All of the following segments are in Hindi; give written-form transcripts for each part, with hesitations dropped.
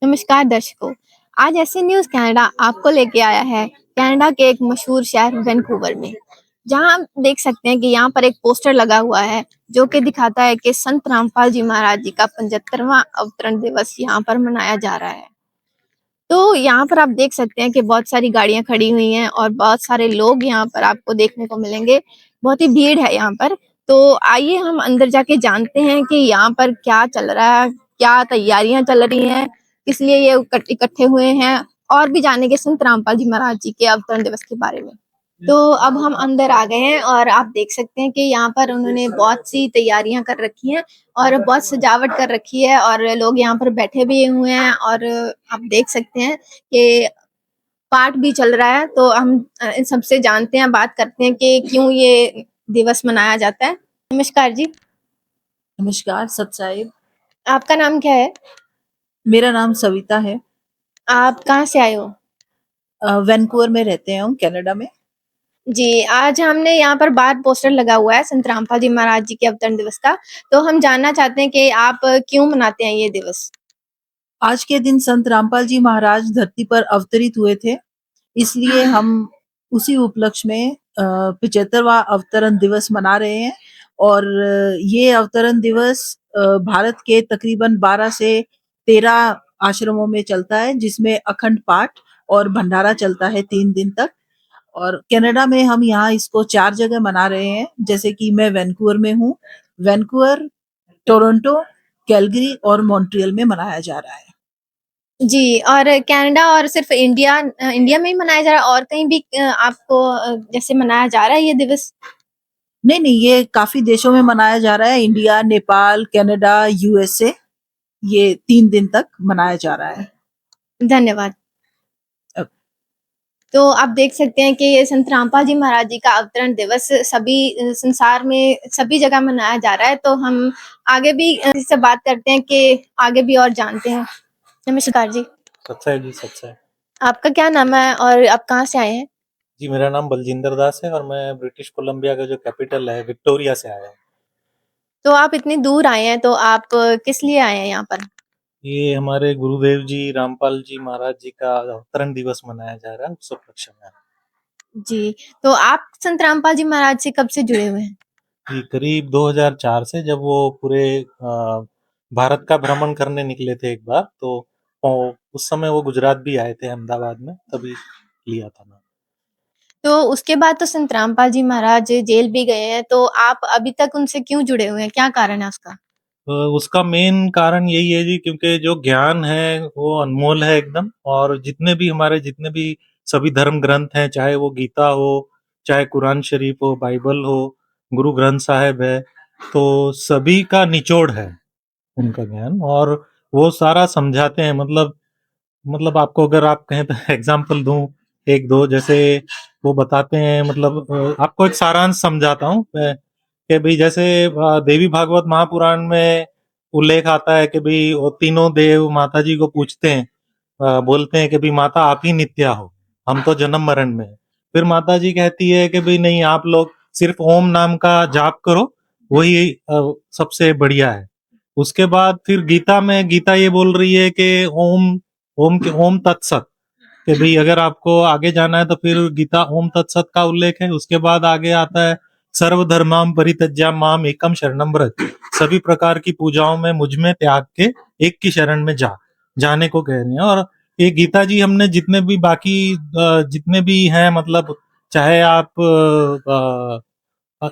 नमस्कार दर्शकों। आज ऐसे न्यूज़ कनाडा आपको लेके आया है कनाडा के एक मशहूर शहर वैंकूवर में, जहां हम देख सकते हैं कि यहाँ पर एक पोस्टर लगा हुआ है जो कि दिखाता है कि संत रामपाल जी महाराज जी का 75वां अवतरण दिवस यहाँ पर मनाया जा रहा है। तो यहाँ पर आप देख सकते हैं कि बहुत सारी गाड़ियां खड़ी हुई हैं और बहुत सारे लोग यहाँ पर आपको देखने को मिलेंगे। बहुत ही भीड़ है यहाँ पर। तो आइए हम अंदर जाके जानते हैं कि यहाँ पर क्या चल रहा है, क्या तैयारियां चल रही हैं, किस लिए ये इकट्ठे हुए हैं, और भी जानेंगे संत रामपाल जी महाराज जी के अवतरण दिवस के बारे में। तो अब हम अंदर आ गए हैं और आप देख सकते हैं कि यहाँ पर उन्होंने बहुत सी तैयारियां कर रखी हैं और बहुत सजावट कर रखी है और लोग यहाँ पर बैठे भी हुए हैं और आप देख सकते हैं कि पाठ भी चल रहा है। तो हम इन सबसे जानते हैं, बात करते हैं कि क्यों ये दिवस मनाया जाता है। नमस्कार जी। नमस्कार सत साहिब। आपका नाम क्या है? मेरा नाम सविता है। आप कहाँ से आए हो? वैंकूवर में रहते हैं हम, कनाडा में। जी, आज हमने यहाँ पर बाहर पोस्टर लगा हुआ है संत रामपाल जी महाराज जी के अवतरण दिवस का। तो हम जानना चाहते हैं कि आप क्यों मनाते हैं ये दिवस? आज के दिन संत रामपाल जी महाराज धरती पर अवतरित हुए थे, इसलिए हम उसी उपलक्ष्य में 75वां अवतरण दिवस मना रहे हैं। और ये अवतरण दिवस भारत के तकरीबन 12 से 13 आश्रमों में चलता है, जिसमें अखंड पाठ और भंडारा चलता है 3 दिन तक। और कनाडा में हम यहाँ इसको 4 जगह मना रहे हैं, जैसे कि मैं वैंकूवर में हूँ। वैंकूवर, टोरंटो, कैलगरी और मॉन्ट्रियल में मनाया जा रहा है। जी, और कनाडा और सिर्फ इंडिया में ही मनाया जा रहा है और कहीं भी आपको जैसे मनाया जा रहा है ये दिवस? नहीं नहीं, ये काफी देशों में मनाया जा रहा है। इंडिया, नेपाल, कनाडा, यूएसए, ये 3 दिन तक मनाया जा रहा है। धन्यवाद। अब तो आप देख सकते हैं कि ये संत रामपाल जी महाराज जी का अवतरण दिवस सभी संसार में सभी जगह मनाया जा रहा है। तो हम आगे भी इससे बात करते हैं कि आगे भी और जानते हैं। नमस्कार जी। सच्चा है जी, सच्चा है। आपका क्या नाम है और आप कहाँ से आए हैं? जी, मेरा नाम बलजिंदर दास है और मैं ब्रिटिश कोलंबिया का जो कैपिटल है विक्टोरिया से आया हूँ। तो आप इतनी दूर आए हैं, तो आप किस लिए आए हैं यहाँ पर? ये हमारे गुरुदेव जी रामपाल जी महाराज जी का अवतरण दिवस मनाया जा रहा है, उस उपलक्ष्य में। जी, तो आप संत रामपाल जी महाराज से कब से जुड़े हुए हैं? जी, करीब 2004 से, जब वो पूरे भारत का भ्रमण करने निकले थे एक बार, तो उस समय वो गुजरात भी आए थे, अहमदाबाद में, तभी लिया था नाम। तो उसके बाद तो संत रामपाल जी महाराज जेल भी गए हैं, तो आप अभी तक उनसे क्यों जुड़े हुए हैं? क्या कारण है उसका? उसका मेन कारण यही है जी, क्योंकि जो ज्ञान है वो अनमोल है एकदम। और जितने भी सभी धर्म ग्रंथ हैं, चाहे वो गीता हो, चाहे कुरान शरीफ हो, बाइबल हो, गुरु ग्रंथ साहिब है, तो सभी का निचोड़ है उनका ज्ञान। और वो सारा समझाते हैं। मतलब आपको अगर आप कहें तो एग्जाम्पल दूं एक दो, जैसे वो बताते हैं, आपको एक सारांश समझाता हूँ कि भाई, जैसे देवी भागवत महापुराण में उल्लेख आता है कि भाई वो तीनों देव माता जी को पूछते हैं, बोलते हैं कि भाई माता आप ही नित्या हो, हम तो जन्म मरण में हैं। फिर माता जी कहती है कि भाई नहीं, आप लोग सिर्फ ओम नाम का जाप करो, वही सबसे बढ़िया है। उसके बाद फिर गीता ये बोल रही है कि ओम तत्सत, कि भाई अगर आपको आगे जाना है तो फिर गीता ओम तत्सत का उल्लेख है। उसके बाद आगे आता है सर्वधर्माम परित्यज्य माम एकम शरणम व्रज, सभी प्रकार की पूजाओं में मुझ में त्याग के एक की शरण में जाने को कह रहे हैं। और ये गीता जी हमने जितने भी बाकी जितने भी हैं, मतलब चाहे आप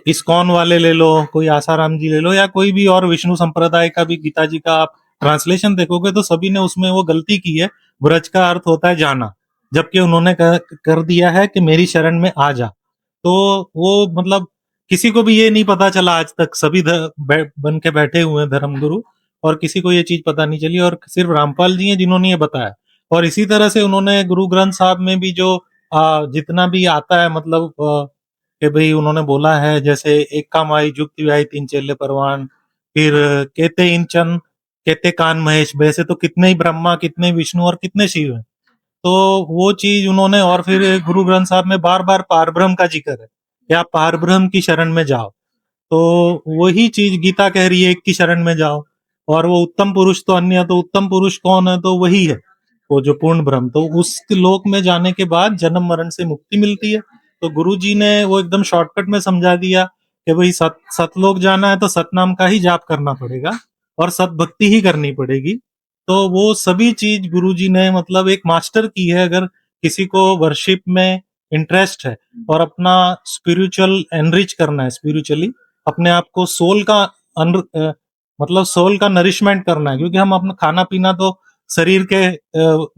इस्कॉन वाले ले लो, कोई आसाराम जी ले लो, या कोई भी और विष्णु संप्रदाय का भी गीता जी का आप ट्रांसलेशन देखोगे तो सभी ने उसमें वो गलती की है, व्रज का अर्थ होता है जाना, जबकि उन्होंने कर दिया है कि मेरी शरण में आ जा। तो वो मतलब किसी को भी ये नहीं पता चला आज तक, सभी बन के बैठे हुए हैं धर्मगुरु, और किसी को ये चीज पता नहीं चली, और सिर्फ रामपाल जी हैं जिन्होंने ये बताया। और इसी तरह से उन्होंने गुरु ग्रंथ साहब में भी जो जितना भी आता है, कि भाई उन्होंने बोला है, जैसे एक का माई जुक्ति व्याई तीन चेले परवान, फिर कहते इंचन कहते कान महेश, वैसे तो कितने ही ब्रह्मा, कितने विष्णु और कितने शिव हैं। तो वो चीज उन्होंने, और फिर गुरु ग्रंथ साहब में बार बार पारब्रह्म का जिक्र है कि आप पारब्रह्म की शरण में जाओ। तो वही चीज गीता कह रही है, एक की शरण में जाओ। और वो उत्तम पुरुष तो अन्य, तो उत्तम पुरुष कौन है? तो वही है, वो जो पूर्ण ब्रह्म। तो उस लोक में जाने के बाद जन्म मरण से मुक्ति मिलती है। तो गुरु जी ने वो एकदम शॉर्टकट में समझा दिया कि भाई सतलोक जाना है तो सतनाम का ही जाप करना पड़ेगा और सत भक्ति ही करनी पड़ेगी। तो वो सभी चीज गुरु जी ने मतलब एक मास्टर की है। अगर किसी को वर्शिप में इंटरेस्ट है और अपना स्पिरिचुअल एनरिच करना है, स्पिरिचुअली अपने आप को सोल का मतलब सोल का नरिशमेंट करना है, क्योंकि हम अपना खाना पीना तो शरीर के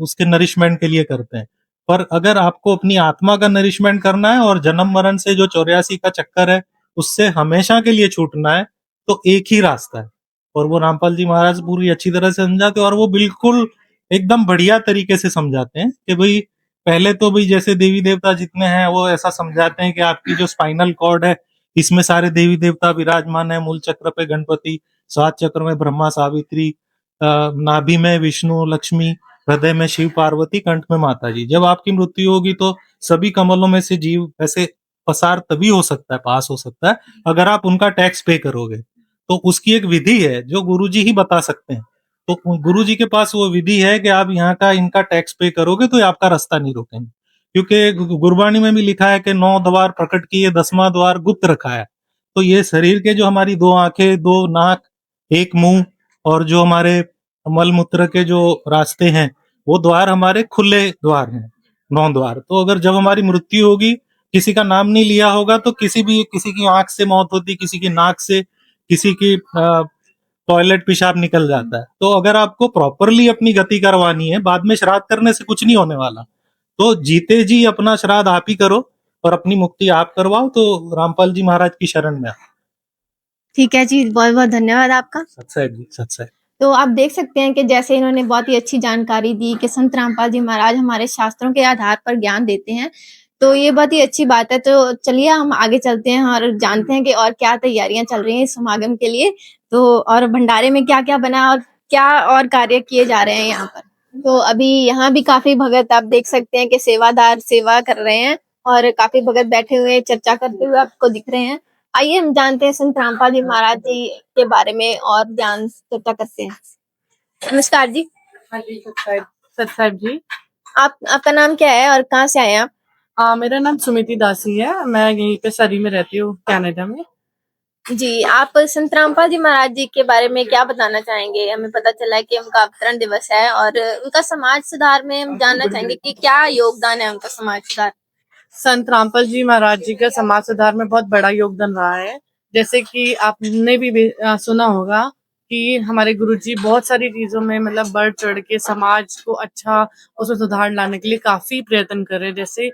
उसके नरिशमेंट के लिए करते हैं, पर अगर आपको अपनी आत्मा का नरिशमेंट करना है और जन्म मरण से जो 84 का चक्कर है उससे हमेशा के लिए छूटना है, तो एक ही रास्ता है। और वो रामपाल जी महाराज पूरी अच्छी तरह से समझाते हैं और वो बिल्कुल एकदम बढ़िया तरीके से समझाते हैं कि भाई पहले तो भाई जैसे देवी देवता जितने हैं वो ऐसा समझाते हैं कि आपकी जो स्पाइनल कॉर्ड है इसमें सारे देवी देवता विराजमान है, मूल चक्र पे गणपति, सात चक्र में ब्रह्मा सावित्री, नाभि में विष्णु लक्ष्मी, हृदय में शिव पार्वती, कंठ में माता जी। जब आपकी मृत्यु होगी तो सभी कमलों में से जीव ऐसे पसार तभी हो सकता है, पास हो सकता है अगर आप उनका टैक्स पे करोगे। तो उसकी एक विधि है जो गुरुजी ही बता सकते हैं। तो गुरुजी के पास वो विधि है कि आप यहाँ का इनका टैक्स पे करोगे तो ये आपका रास्ता नहीं रोकेंगे, क्योंकि गुरबाणी में भी लिखा है कि 9 द्वार प्रकट किए, 10वां द्वार गुप्त रखा है। तो ये शरीर के जो हमारी 2 आंखें, 2 नाक, 1 मुंह और जो हमारे मल मूत्र के जो रास्ते हैं वो द्वार हमारे खुले द्वार हैं, 9 द्वार। तो अगर जब हमारी मृत्यु होगी, किसी का नाम नहीं लिया होगा तो किसी की आंख से मौत होती, किसी की नाक से, किसी की टॉयलेट पेशाब निकल जाता है। तो अगर आपको प्रॉपरली अपनी गति करवानी है, बाद में श्राद्ध करने से कुछ नहीं होने वाला, तो जीते जी अपना श्राद्ध आप ही करो और अपनी मुक्ति आप करवाओ। तो रामपाल जी महाराज की शरण में आओ। ठीक है जी, बहुत बहुत धन्यवाद आपका। सत्साहेब जी, सत्साहेब। तो आप देख सकते हैं कि जैसे इन्होंने बहुत ही अच्छी जानकारी दी कि संत रामपाल जी महाराज हमारे शास्त्रों के आधार पर ज्ञान देते हैं, तो ये बहुत ही अच्छी बात है। तो चलिए हम आगे चलते हैं और जानते हैं कि और क्या तैयारियां चल रही हैं इस समागम के लिए, तो और भंडारे में क्या क्या बना और क्या और कार्य किए जा रहे हैं यहाँ पर। तो अभी यहाँ भी काफी भगत आप देख सकते हैं कि सेवादार सेवा कर रहे हैं और काफी भगत बैठे हुए चर्चा करते हुए आपको दिख रहे हैं। आइए हम जानते हैं संत रामपाल जी महाराज जी के बारे में और ज्ञान चर्चा करते हैं। नमस्कार जी। हाँ जी, सतसाहिब जी। आपका नाम क्या है और कहाँ से आए हैं आप? मेरा नाम सुमिति दासी है। मैं यहीं पे सरी में रहती हूँ, कनाडा में। जी, आप संत रामपाल जी महाराज जी के बारे में क्या बताना चाहेंगे? हमें पता चला है कि उनका अवतरण दिवस है और उनका समाज सुधार में हम जानना चाहेंगे कि क्या योगदान है उनका समाज सुधार। संत रामपाल जी महाराज जी का समाज सुधार में बहुत बड़ा योगदान रहा है। जैसे कि आपने भी सुना होगा कि हमारे गुरुजी बहुत सारी चीजों में मतलब बढ़ चढ़ के समाज को अच्छा उसमें सुधार लाने के लिए काफी प्रयत्न कर रहे हैं। जैसे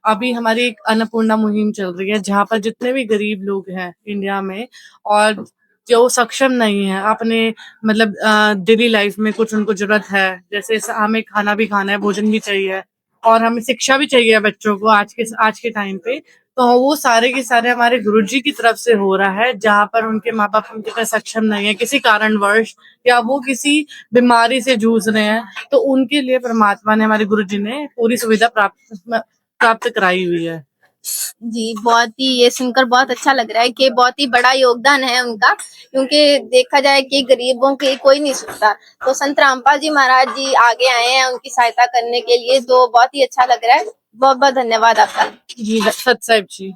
अभी हमारी एक अन्नपूर्णा मुहिम चल रही है, जहाँ पर जितने भी गरीब लोग हैं इंडिया में और जो सक्षम नहीं है अपने मतलब डेली लाइफ में, कुछ उनको जरूरत है, जैसे हमें खाना भी खाना है, भोजन भी चाहिए और हमें शिक्षा भी चाहिए बच्चों को आज के टाइम पे, तो वो सारे के सारे हमारे गुरुजी की तरफ से हो रहा है। जहाँ पर उनके माँ बाप उनके पास सक्षम नहीं है किसी कारणवश, या वो किसी बीमारी से जूझ रहे हैं, तो उनके लिए परमात्मा ने, हमारे गुरुजी ने पूरी सुविधा प्राप्त कराई हुई है। जी, बहुत ही ये सुनकर बहुत अच्छा लग रहा है कि बहुत ही बड़ा योगदान है उनका, क्योंकि देखा जाए कि गरीबों के कोई नहीं सुनता, तो संत रामपाल जी महाराज जी आगे आए हैं उनकी सहायता करने के लिए, तो बहुत ही अच्छा लग रहा है। बहुत बहुत धन्यवाद आपका। जी सतसाहिब जी।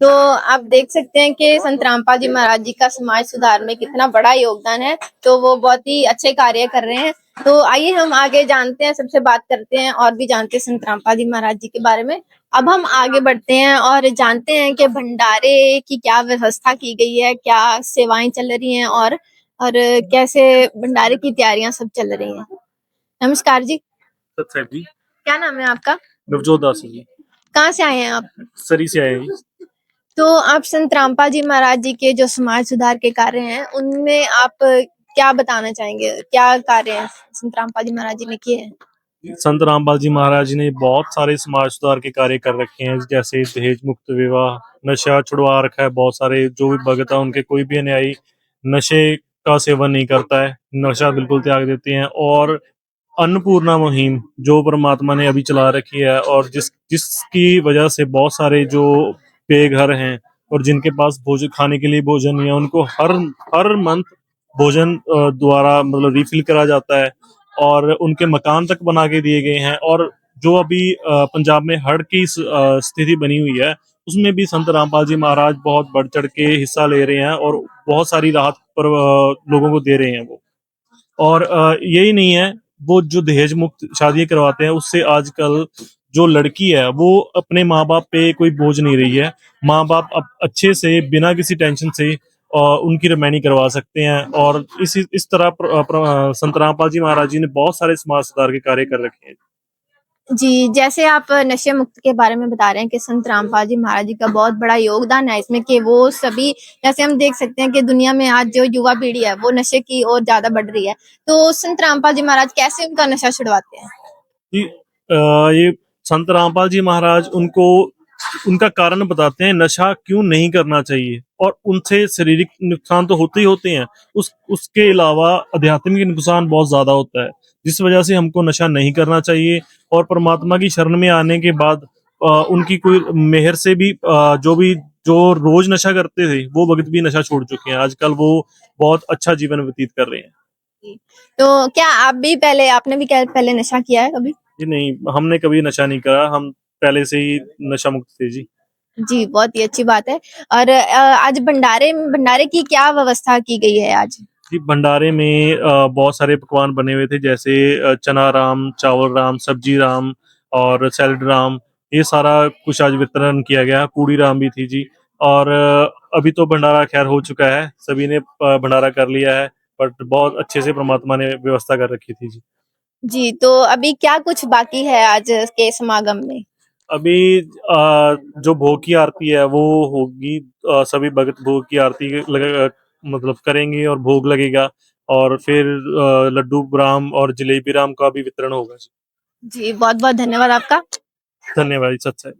तो आप देख सकते हैं कि संत रामपाल जी महाराज जी का समाज सुधार में कितना बड़ा योगदान है, तो वो बहुत ही अच्छे कार्य कर रहे हैं। तो आइए हम आगे जानते हैं, सबसे बात करते हैं और भी जानते हैं संत रामपाल जी महाराज जी के बारे में। अब हम आगे बढ़ते हैं और जानते हैं कि भंडारे की क्या व्यवस्था की गई है, क्या सेवाएं चल रही हैं और कैसे भंडारे की तैयारियां सब चल रही हैं। नमस्कार जी। सतसाहिब जी। क्या नाम है आपका? नवजोत दास जी। कहाँ से आए हैं आप? सरी से आए हैं जी। तो आप संत रामपाल जी महाराज जी के जो समाज सुधार के कार्य हैं उनमें आप क्या बताना चाहेंगे? क्या कार्य हैं संत रामपाल जी महाराज जी ने किए हैं? संत रामपाल जी महाराज जी ने बहुत सारे समाज सुधार के कार्य कर रखे हैं, जैसे दहेज मुक्त विवाह, नशा छुड़वा रखा है। बहुत सारे जो भी भगत है उनके कोई भी अनुयायी नशे का सेवन नहीं करता है, नशा बिल्कुल त्याग देते हैं। और अन्नपूर्णा मुहिम जो परमात्मा ने अभी चला रखी है और जिसकी वजह से बहुत सारे जो बेघर हैं और जिनके पास भोजन खाने के लिए भोजन नहीं है, उनको हर मंथ भोजन द्वारा मतलब रिफिल करा जाता है और उनके मकान तक बना के दिए गए हैं। और जो अभी पंजाब में हड़੍ਹ की स्थिति बनी हुई है उसमें भी संत रामपाल जी महाराज बहुत बढ़ चढ़ के हिस्सा ले रहे हैं और बहुत सारी राहत पर लोगों को दे रहे हैं वो। और यही नहीं है, वो जो दहेज मुक्त शादी करवाते हैं उससे आजकल जो लड़की है वो अपने माँ बाप पे कोई बोझ नहीं रही है। माँ बाप अब अच्छे से बिना किसी टेंशन से उनकी रमैनी करवा सकते हैं। और इस तरह संत रामपाल जी महाराज जी ने बहुत सारे समाज सुधार के कार्य कर रखे हैं। जी, जैसे आप नशे मुक्त के बारे में बता रहे हैं कि संत रामपाल जी महाराज जी का बहुत बड़ा योगदान है इसमें कि वो सभी, जैसे हम देख सकते हैं कि दुनिया में आज जो युवा पीढ़ी है वो नशे की ओर ज्यादा बढ़ रही है, तो संत रामपाल जी महाराज कैसे उनका नशा छुड़वाते हैं? जी, ये संत रामपाल जी महाराज उनको उनका कारण बताते हैं नशा क्यों नहीं करना चाहिए। और उनसे शारीरिक नुकसान तो होते ही होते हैं, उसके अलावा आध्यात्मिक नुकसान बहुत ज्यादा होता है, जिस वजह से हमको नशा नहीं करना चाहिए। और परमात्मा की शरण में आने के बाद उनकी कोई मेहर से भी जो रोज नशा करते थे वो भगत भी नशा छोड़ चुके हैं। आजकल वो बहुत अच्छा जीवन व्यतीत कर रहे हैं। जी, तो क्या आपने भी क्या पहले नशा किया है कभी? जी नहीं, हमने कभी नशा नहीं करा, हम पहले से ही नशा मुक्त थे जी। जी, बहुत ही अच्छी बात है। और आज भंडारे की क्या व्यवस्था की गई है आज? जी, भंडारे में बहुत सारे पकवान बने हुए थे, जैसे चना राम, चावल राम, सब्जी राम और सैलेड राम, ये सारा कुछ आज वितरण किया गया। पूड़ी राम भी थी जी। और अभी तो भंडारा खैर हो चुका है, सभी ने भंडारा कर लिया है, बट बहुत अच्छे से परमात्मा ने व्यवस्था कर रखी थी जी। जी, तो अभी क्या कुछ बाकी है आज के समागम में? अभी जो भोग की आरती है वो होगी, सभी भगत भोग की आरती मतलब करेंगे और भोग लगेगा। और फिर लड्डू राम और जलेबी राम का भी वितरण होगा जी। जी, बहुत-बहुत धन्यवाद आपका। धन्यवाद जी, सच है।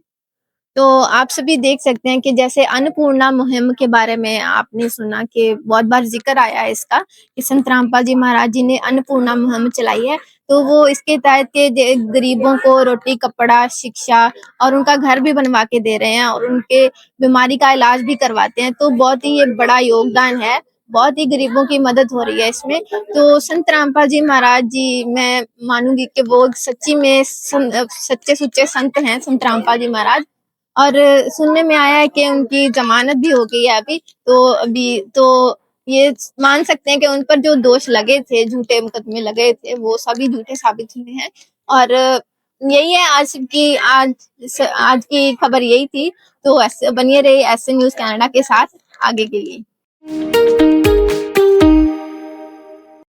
तो आप सभी देख सकते हैं कि जैसे अन्नपूर्णा मुहिम के बारे में आपने सुना कि बहुत बार ज़िक्र आया है इसका कि संत रामपाल जी महाराज जी ने अन्नपूर्णा मुहिम चलाई है। तो वो इसके तहत के गरीबों को रोटी, कपड़ा, शिक्षा और उनका घर भी बनवा के दे रहे हैं और उनके बीमारी का इलाज भी करवाते हैं। तो बहुत ही ये बड़ा योगदान है, बहुत ही गरीबों की मदद हो रही है इसमें। तो संत रामपाल जी महाराज जी, मैं मानूँगी कि वो सच्ची में सच्चे-सुच्चे संत हैं संत रामपाल जी महाराज। और सुनने में आया है कि उनकी ज़मानत भी हो गई है तो ये मान सकते हैं कि उन पर जो दोष लगे थे, झूठे मुकदमे लगे थे, वो सभी झूठे साबित हुए हैं। और यही है आज की खबर यही थी। तो ऐसे बनिए रहिए ऐसे न्यूज़ कनाडा के साथ आगे के लिए।